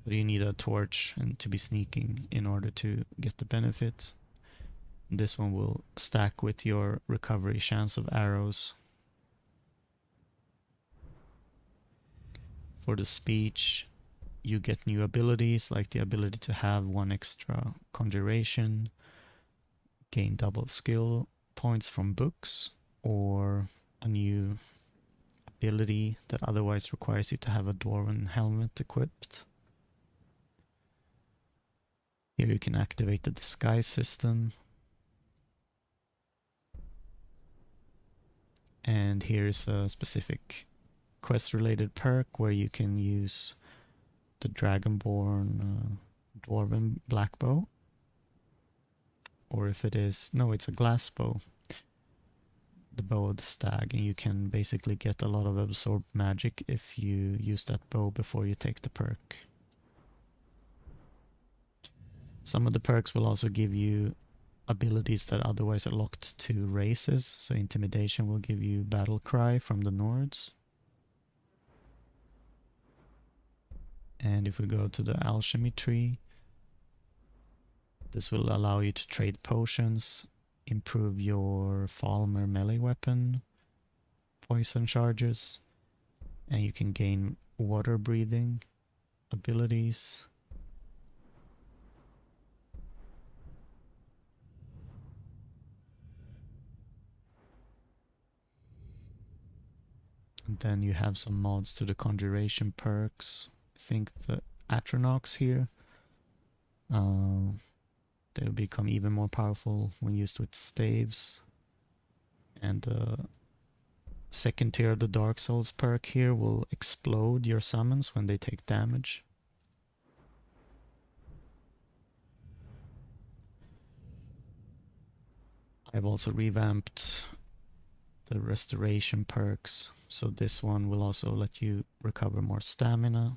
But you need a torch and to be sneaking in order to get the benefit. This one will stack with your recovery chance of arrows. For the speech, you get new abilities, like the ability to have one extra conjuration, gain double skill points from books, or a new ability that otherwise requires you to have a dwarven helmet equipped. Here you can activate the disguise system. And here's a specific quest-related perk where you can use the Dragonborn Dwarven Blackbow. Or if it is... no, it's a glass bow. The bow of the stag, and you can basically get a lot of absorbed magic if you use that bow before you take the perk. Some of the perks will also give you abilities that otherwise are locked to races. So Intimidation will give you Battle Cry from the Nords. And if we go to the Alchemy tree, this will allow you to trade potions, improve your Falmer melee weapon, poison charges, and you can gain water breathing abilities. And then you have some mods to the conjuration perks. I think the Atronox here, they'll become even more powerful when used with staves. And the second tier of the Dark Souls perk here will explode your summons when they take damage. I've also revamped the restoration perks, so this one will also let you recover more stamina.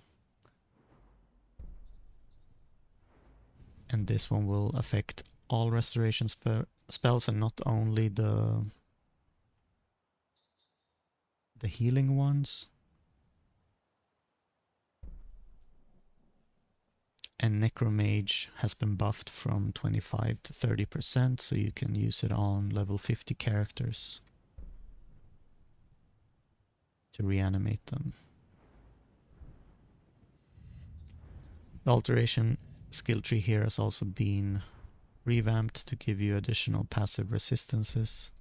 And this one will affect all restoration spells and not only the healing ones. And Necromage has been buffed from 25 to 30%, so you can use it on level 50 characters to reanimate them. The alteration skill tree here has also been revamped to give you additional passive resistances.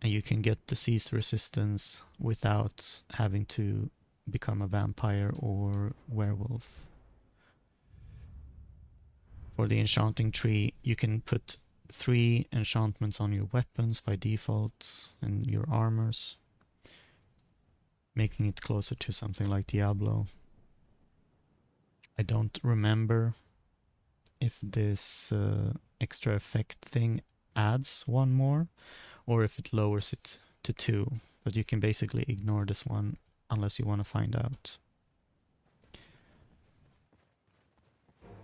And you can get disease resistance without having to become a vampire or werewolf. For the enchanting tree, you can put 3 enchantments on your weapons by default and your armors, making it closer to something like Diablo. I don't remember if this extra effect thing adds one more or if it lowers it to 2, but you can basically ignore this one unless you want to find out.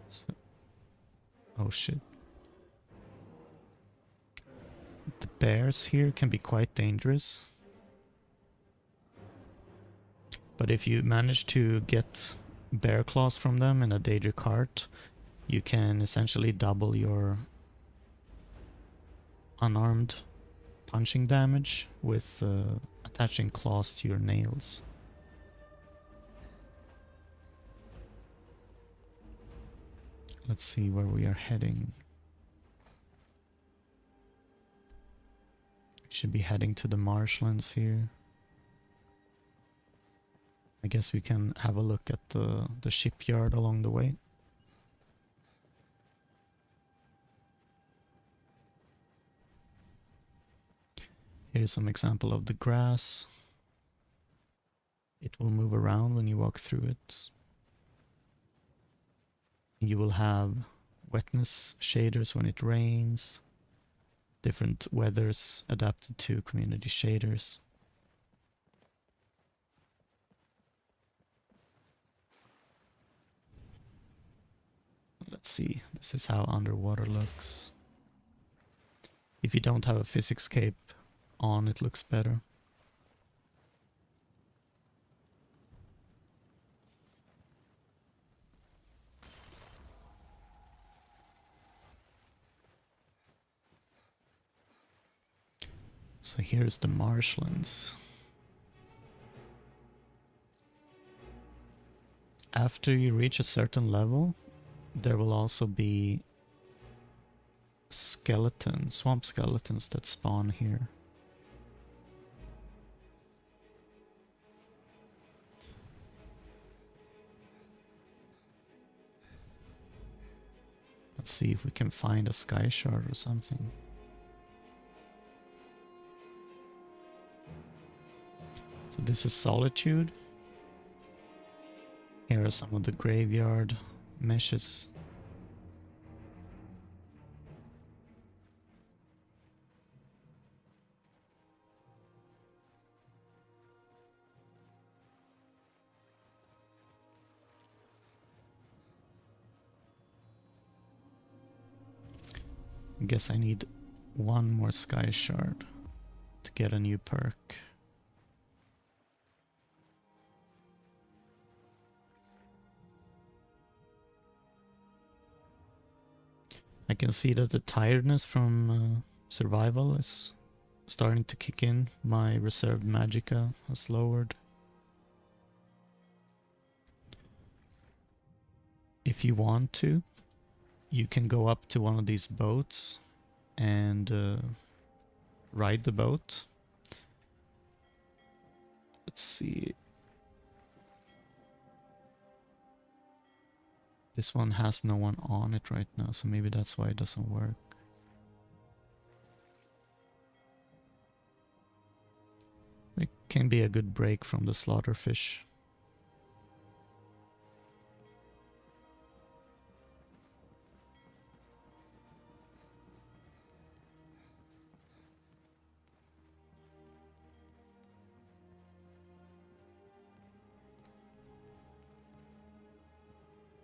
So, oh shit. The bears here can be quite dangerous. But if you manage to get bear claws from them in a Daedric Heart, you can essentially double your unarmed punching damage with attaching claws to your nails. Let's see where we are heading. We should be heading to the marshlands here. I guess we can have a look at the shipyard along the way. Here's some example of the grass. It will move around when you walk through it. You will have wetness shaders when it rains, different weathers adapted to community shaders. Let's see, this is how underwater looks. If you don't have a physics cape on, it looks better. So here's the marshlands. After you reach a certain level, there will also be swamp skeletons that spawn here. Let's see if we can find a sky shard or something. So this is Solitude. Here are some of the graveyard meshes. I guess I need one more sky shard to get a new perk. I can see that the tiredness from survival is starting to kick in. My reserved magicka has lowered. If you want to, you can go up to one of these boats and ride the boat. Let's see. This one has no one on it right now, so maybe that's why it doesn't work. It can be a good break from the slaughterfish.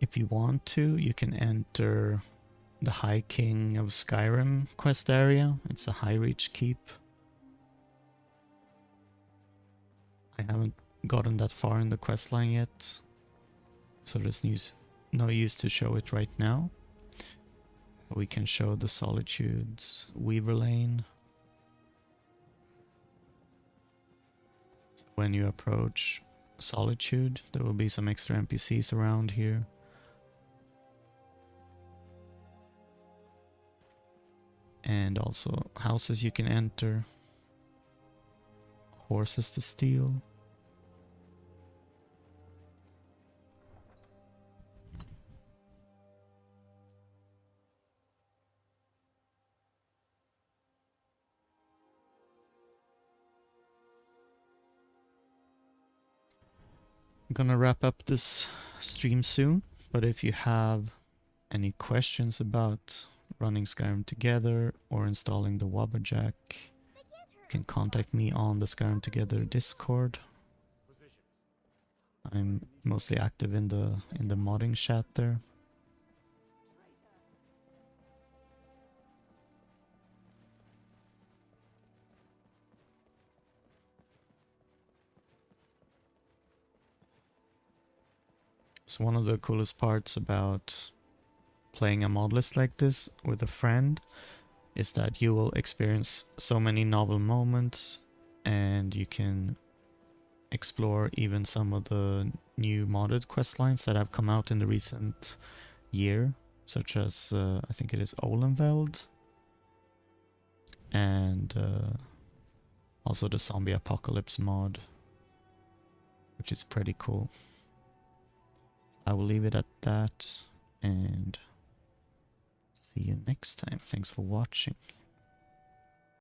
If you want to, you can enter the High King of Skyrim quest area. It's a high reach keep. I haven't gotten that far in the quest line yet, so there's no use to show it right now. But we can show the Solitude's Weaver Lane. So when you approach Solitude, there will be some extra NPCs around here. And also houses you can enter, horses to steal. I'm gonna wrap up this stream soon, but if you have any questions about running Skyrim Together or installing the Wabbajack, you can contact me on the Skyrim Together Discord. I'm mostly active in the modding chat there. So one of the coolest parts about playing a modlist like this with a friend is that you will experience so many novel moments, and you can explore even some of the new modded questlines that have come out in the recent year, such as I think it is Olenveld, and also the Zombie Apocalypse mod, which is pretty cool. I will leave it at that, and see you next time. Thanks for watching.